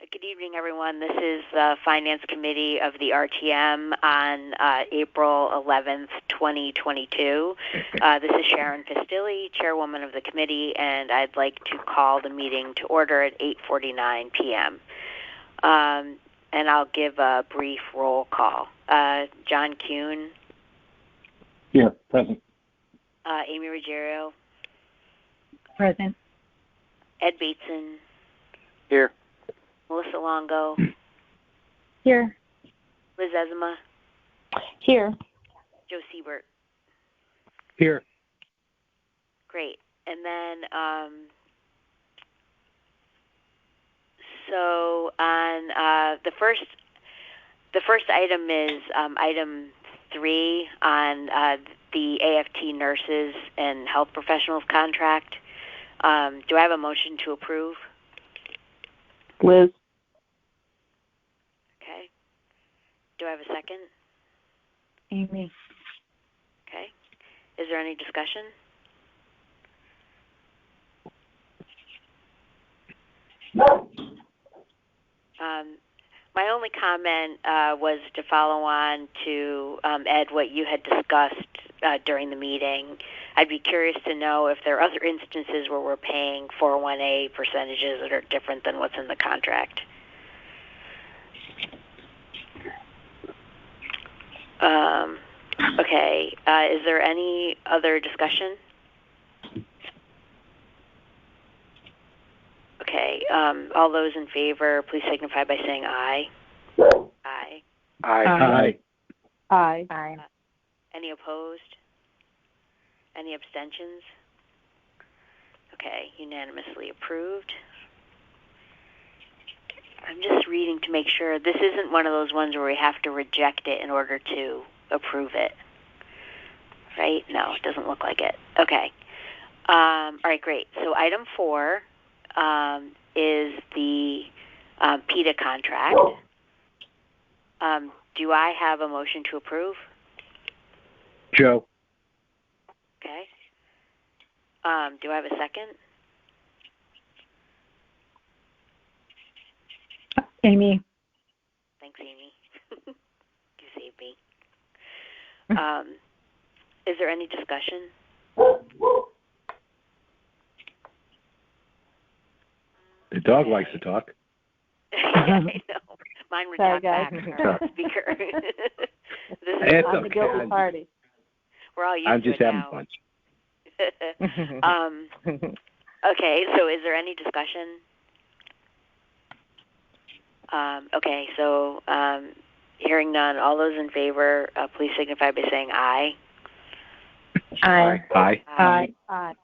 Good evening, everyone. This is the Finance Committee of the RTM on April 11th, 2022. This is Sharon Castilli, Chairwoman of the committee, and I'd like to call the meeting to order at 8:49 p.m. And I'll give a brief roll call. John Kuhn. Here, present. Amy Ruggiero. Present. Ed Bateson. Here. Melissa Longo. Here. Liz Ezema. Here. Joe Siebert. Here. Great. And then, so on the first item is item 3 on the AFT nurses and health professionals contract. Do I have a motion to approve? Liz. Okay. Do I have a second? Amy. Okay. Is there any discussion? My only comment was to follow on to, Ed, what you had discussed during the meeting. I'd be curious to know if there are other instances where we're paying 401A percentages that are different than what's in the contract. Okay. Is there any other discussion? Okay. All those in favor, please signify by saying aye. Aye. Aye. Aye. Aye. Any opposed? Any abstentions? Okay, unanimously approved. I'm just reading to make sure this isn't one of those ones where we have to reject it in order to approve it. Right? No, it doesn't look like it. Okay. All right, great. So item 4 is the PETA contract. Do I have a motion to approve? Joe. Okay. Do I have a second? Amy. Thanks, Amy. You saved me. Is there any discussion? The dog likes to talk. Yeah, I know. Mine would talk back from our speaker. It's on the guilty party. We're all used I'm to just it having now. fun. Okay, so is there any discussion? Okay, so hearing none, all those in favor, please signify by saying aye. Aye. Aye. Aye. Aye.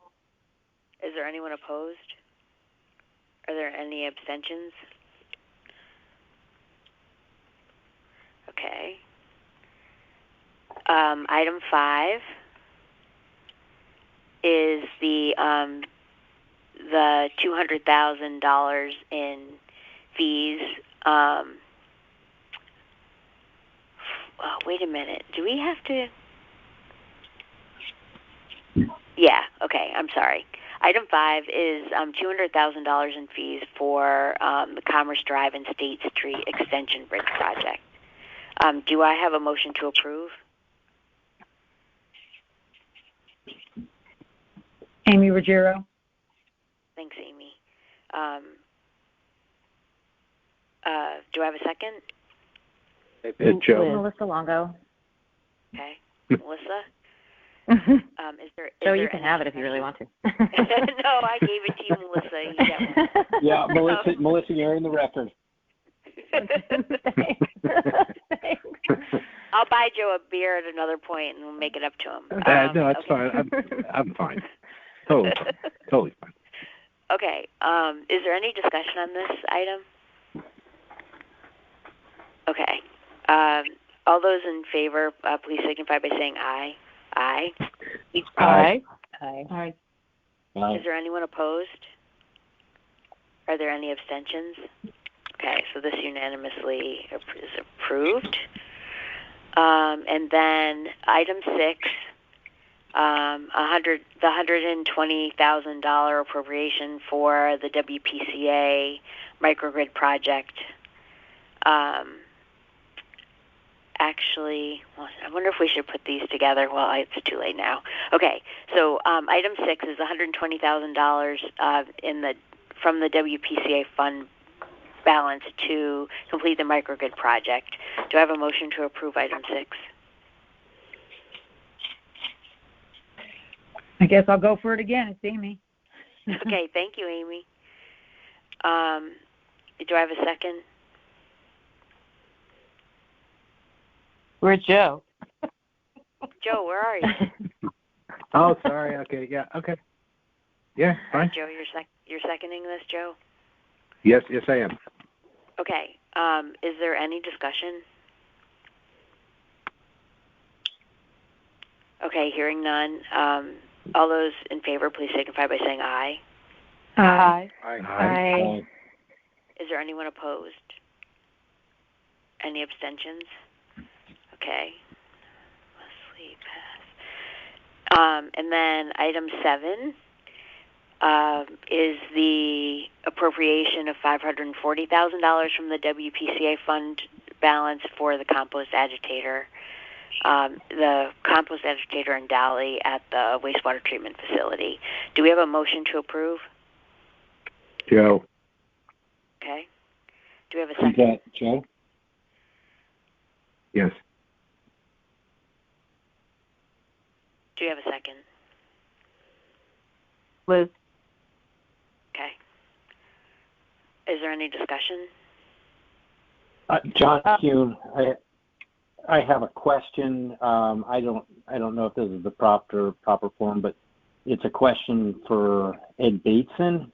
Is there anyone opposed? Are there any abstentions? Okay. Item 5 is the $200,000 in fees. Wait a minute. Do we have to? Yeah. Okay. I'm sorry. Item 5 is $200,000 in fees for the Commerce Drive and State Street Extension Bridge project. Do I have a motion to approve? Amy Ruggiero. Thanks, Amy. Do I have a second? Joe. Melissa Longo. Okay. Melissa? Is there you can have it if you really want to. No, I gave it to you, Melissa. You get one. Yeah, Melissa, you're in the record. Thanks. I'll buy Joe a beer at another point, and we'll make it up to him. No, that's okay. fine. I'm fine. Totally fine. Okay. Is there any discussion on this item? Okay. All those in favor, please signify by saying aye. Aye. Aye. Aye. Aye. Is there anyone opposed? Are there any abstentions? Okay, so this unanimously is approved. And then item 6, the $120,000 appropriation for the WPCA microgrid project. Actually, well, I wonder if we should put these together. Well, it's too late now. Okay, so item 6 is $120,000 from the WPCA fund balance to complete the microgrid project. Do I have a motion to approve item 6? I guess I'll go for it again. It's Amy. Okay, thank you, Amy. Do I have a second? Where's Joe? Joe, where are you? Oh, sorry. Okay. Yeah. Okay. Yeah. Fine. Joe, you're seconding this, Joe? Yes. I am. Okay. Is there any discussion? Okay, hearing none. All those in favor, please signify by saying aye. Aye. Aye. Is there anyone opposed? Any abstentions? Okay. Leslie pass. And then item 7 is the appropriation of $540,000 from the WPCA fund balance for the compost agitator. The compost agitator in Dolly at the wastewater treatment facility. Do we have a motion to approve? Joe. Okay. Do we have a second? Joe? Yes. Do you have a second? Liz. Okay. Is there any discussion? John Kuhn, I have a question. I don't know if this is the proper form, but it's a question for Ed Bateson,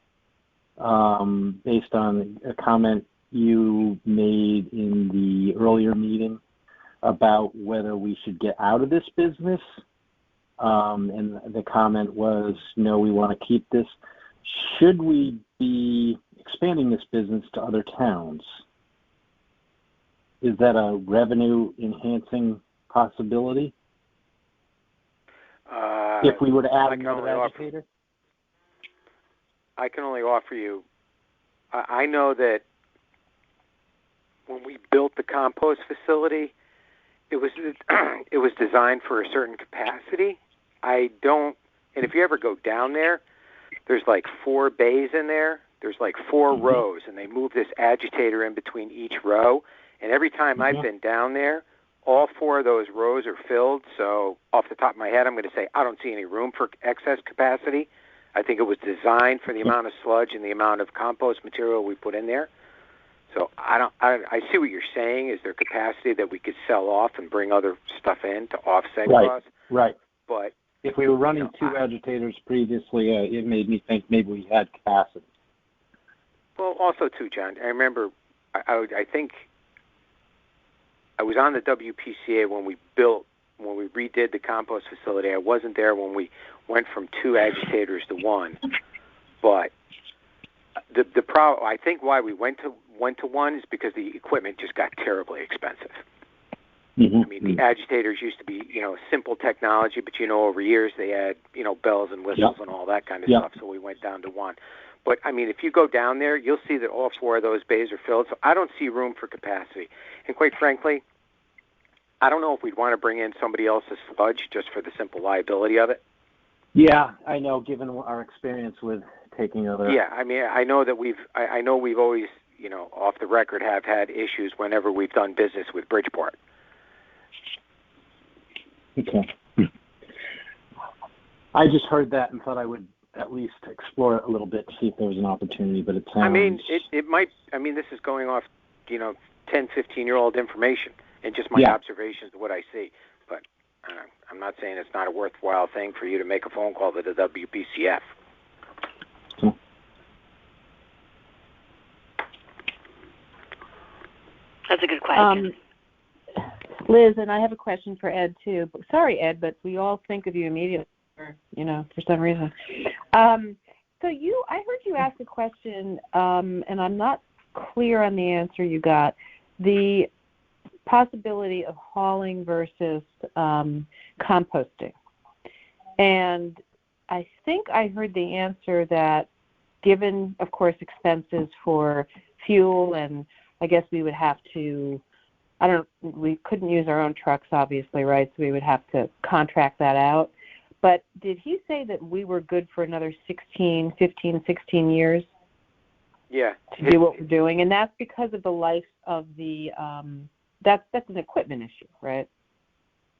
based on a comment you made in the earlier meeting about whether we should get out of this business. And the comment was, no, we want to keep this. Should we be expanding this business to other towns? Is that a revenue-enhancing possibility? If we were to add another agitator? I can only offer you, I know that when we built the compost facility, it was designed for a certain capacity. And if you ever go down there, there's like 4 bays in there. There's like 4 rows, and they move this agitator in between each row. And every time I've been down there, all 4 of those rows are filled. So off the top of my head, I'm going to say I don't see any room for excess capacity. I think it was designed for the amount of sludge and the amount of compost material we put in there. So I see what you're saying. Is there capacity that we could sell off and bring other stuff in to offset costs? Right. But if we were running 2 agitators previously, it made me think maybe we had capacity. Well, also too, John, I remember I think I was on the WPCA when we redid the compost facility. I wasn't there when we went from 2 agitators to 1. But the problem, I think why we went to 1 is because the equipment just got terribly expensive. I mean, the agitators used to be, simple technology, but, over years they had, bells and whistles and all that kind of stuff, so we went down to 1. But, I mean, if you go down there, you'll see that all 4 of those bays are filled, so I don't see room for capacity. And quite frankly, I don't know if we'd want to bring in somebody else's sludge just for the simple liability of it. Yeah, I know, given our experience with taking other... Yeah, I mean, I know that we've always, off the record have had issues whenever we've done business with Bridgeport. Okay. I just heard that and thought I would at least explore it a little bit to see if there was an opportunity, but it sounds... I mean, it might... I mean, this is going off, 10, 15-year-old information and just my observations of what I see. But I'm not saying it's not a worthwhile thing for you to make a phone call to the WPCF. That's a good question. Liz, and I have a question for Ed, too. Sorry, Ed, but we all think of you immediately, for some reason. I heard you ask a question, and I'm not clear on the answer you got. The possibility of hauling versus composting. And I think I heard the answer that given, of course, expenses for fuel, and I guess we would have to, we couldn't use our own trucks, obviously, right? So we would have to contract that out. But did he say that we were good for another 15, 16 years? Yeah. To do what we're doing, and that's because of the life of the. That's an equipment issue, right?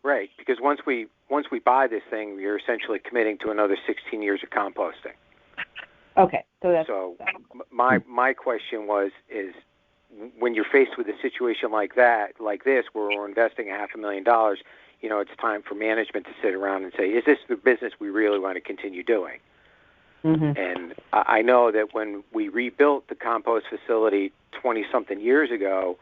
Right, because once we buy this thing, you're essentially committing to another 16 years of composting. Okay, so that's my question is when you're faced with a situation like this, where we're investing $500,000, it's time for management to sit around and say, is this the business we really want to continue doing? Mm-hmm. And I know that when we rebuilt the compost facility 20-something years ago,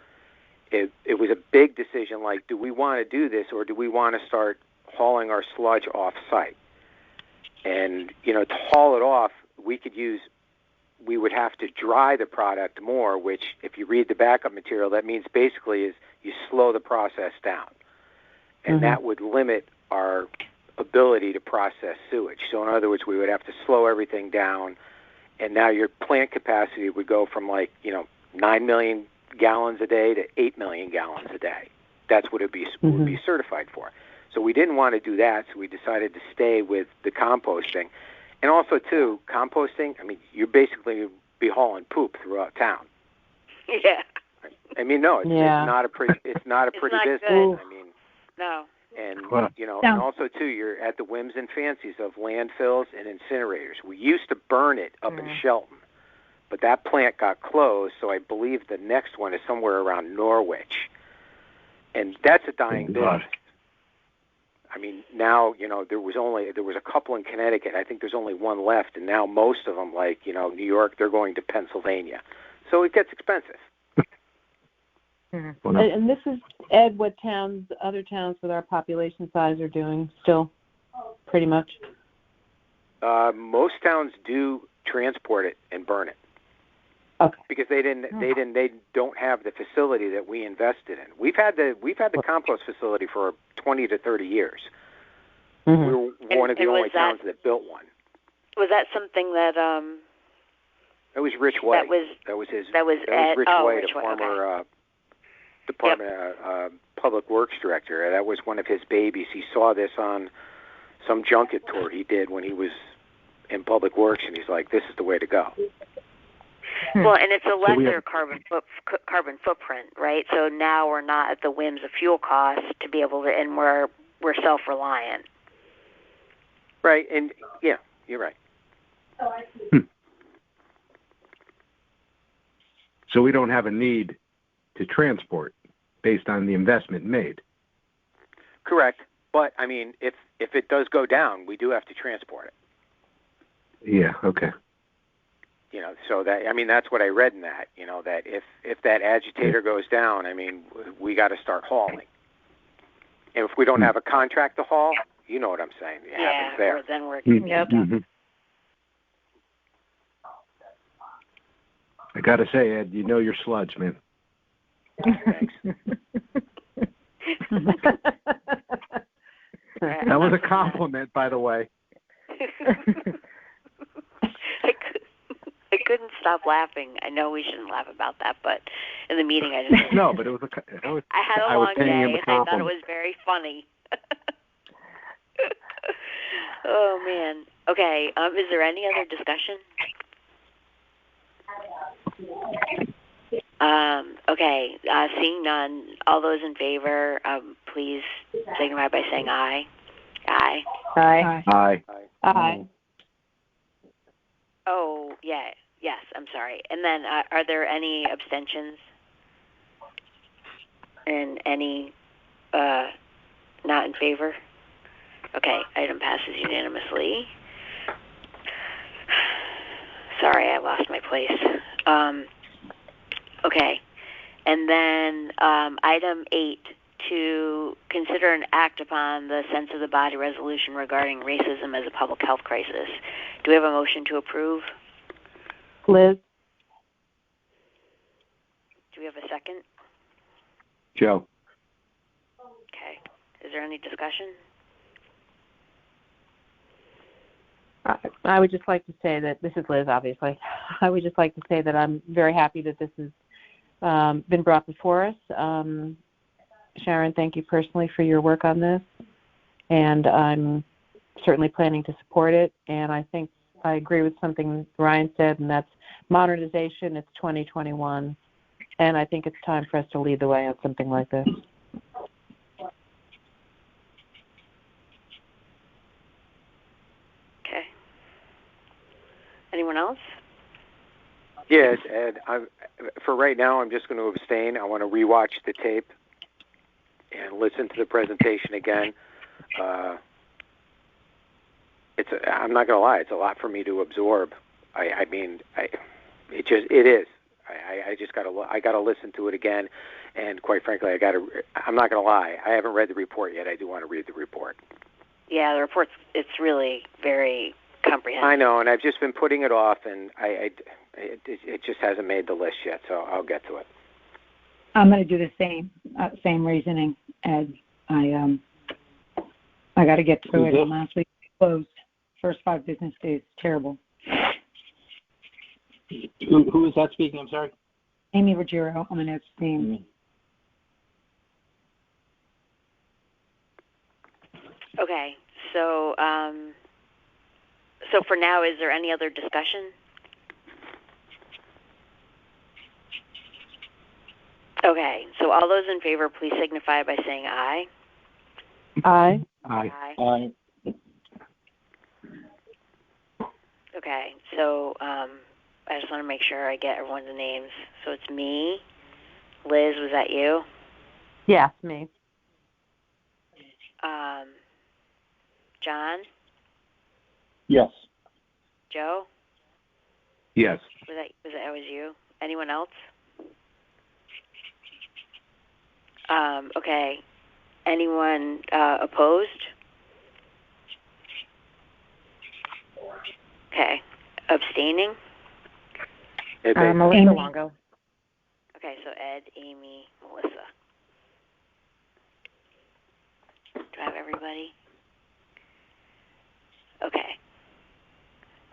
it was a big decision, like, do we want to do this, or do we want to start hauling our sludge off-site? And, to haul it off, we would have to dry the product more, which, if you read the backup material, that means basically is you slow the process down. And that would limit our ability to process sewage. So in other words, we would have to slow everything down, and now your plant capacity would go from 9 million gallons a day to 8 million gallons a day. That's what it would be certified for. So we didn't want to do that, so we decided to stay with the composting. And also, too, composting, you're basically be hauling poop throughout town. Yeah. No, it's not a pretty business. Good. No. And, and also, too, you're at the whims and fancies of landfills and incinerators. We used to burn it up in Shelton, but that plant got closed, so I believe the next one is somewhere around Norwich. And that's a dying business. Now, there was a couple in Connecticut. I think there's only one left, and now most of them, New York, they're going to Pennsylvania. So it gets expensive. Mm-hmm. And this is, Ed, what other towns with our population size are doing still, pretty much? Most towns do transport it and burn it. Okay. Because they don't have the facility that we invested in. We've had the compost facility for 20 to 30 years. Mm-hmm. We were one of the only towns that built one. Was that something that That was Rich White. That was Rich White, a former Department of Public Works director. That was one of his babies. He saw this on some junket tour he did when he was in Public Works, and he's like, "This is the way to go." Well, and it's a lesser carbon footprint, right? So now we're not at the whims of fuel costs to be able to, and we're self-reliant. Right, and yeah, you're right. So we don't have a need to transport based on the investment made. Correct, but if it does go down, we do have to transport it. Yeah. Okay. So that that's what I read in that. That if that agitator goes down, we got to start hauling. And if we don't have a contract to haul, you know what I'm saying? It happens there. Then we're Mm-hmm. I got to say, Ed, you know your sludge, man. Thanks. That was a compliment, by the way. I couldn't stop laughing. I know we shouldn't laugh about that, but in the meeting I just no, but it was I had a long day, and I thought it was very funny. Oh man. Okay. Is there any other discussion? Okay. Seeing none, all those in favor, please signify by saying aye. Aye. Aye. Aye. Aye. Oh, yeah. Yes, I'm sorry. And then are there any abstentions? And any not in favor? Okay, item passes unanimously. Sorry, I lost my place. Okay. And then item 8, to consider and act upon the sense of the body resolution regarding racism as a public health crisis. Do we have a motion to approve? Liz? Do we have a second? Joe? Okay. Is there any discussion? I would just like to say that this is Liz, obviously. I would just like to say that I'm very happy that this has been brought before us. Sharon, thank you personally for your work on this, and I'm certainly planning to support it. And I think I agree with something Ryan said, and that's modernization. It's 2021, and I think it's time for us to lead the way on something like this. Okay. Anyone else? Yes, Ed. For right now, I'm just going to abstain. I want to rewatch the tape and listen to the presentation again. I'm not going to lie, it's a lot for me to absorb. It is. I just got to listen to it again, and quite frankly, I'm not going to lie, I haven't read the report yet. I do want to read the report. Yeah, the report's it's really very comprehensive. I know, and I've just been putting it off, and it just hasn't made the list yet, so I'll get to it. I'm going to do the same reasoning as I got to get through it. And last week we closed. First 5 business days, terrible. Who is that speaking? I'm sorry. Amy Ruggiero. I'm going to abstain. Okay, so so for now, is there any other discussion? Okay, so all those in favor, please signify by saying aye. Aye. Aye. Aye. Okay, so I just want to make sure I get everyone's names. So it's me. Liz, was that you? Yes, me. John? Yes. Joe? Yes. That was you? Anyone else? Okay. Anyone opposed? Okay. Abstaining? Melissa Longo. Okay, so Ed, Amy, Melissa. Do I have everybody? Okay.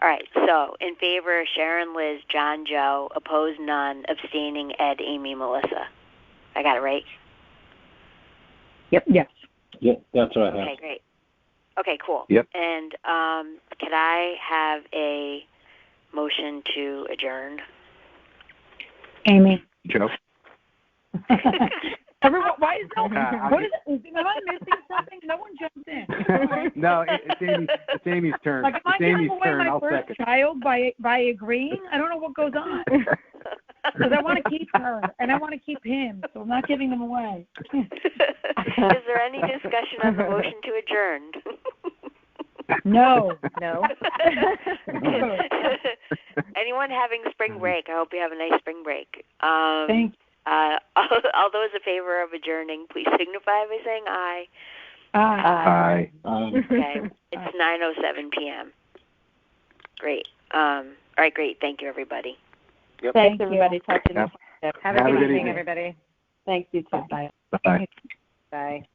All right, so in favor, Sharon, Liz, John, Joe. Opposed, none. Abstaining, Ed, Amy, Melissa. I got it right? Yep. Yes. Yeah, that's what I have. Okay, great. Okay, cool. Yep. And can I have a motion to adjourn? Amy. Joe? Everyone, why is no one? What is it? Am I missing something? No one jumped in. No, it's Amy's turn. Like, am I giving away my first child by agreeing? I don't know what goes on. Because I want to keep her and I want to keep him, so I'm not giving them away. Is there any discussion on the motion to adjourn? No. Anyone having spring break? I hope you have a nice spring break. Thanks. All those in favor of adjourning, please signify by saying aye. Aye. Okay, it's 9:07 p.m. Great. All right, great. Thank you, everybody. Yep. Thanks, everybody. Talk to you Yep. next time. Have a good evening, everybody. Thanks, you too. Bye. Bye. Bye.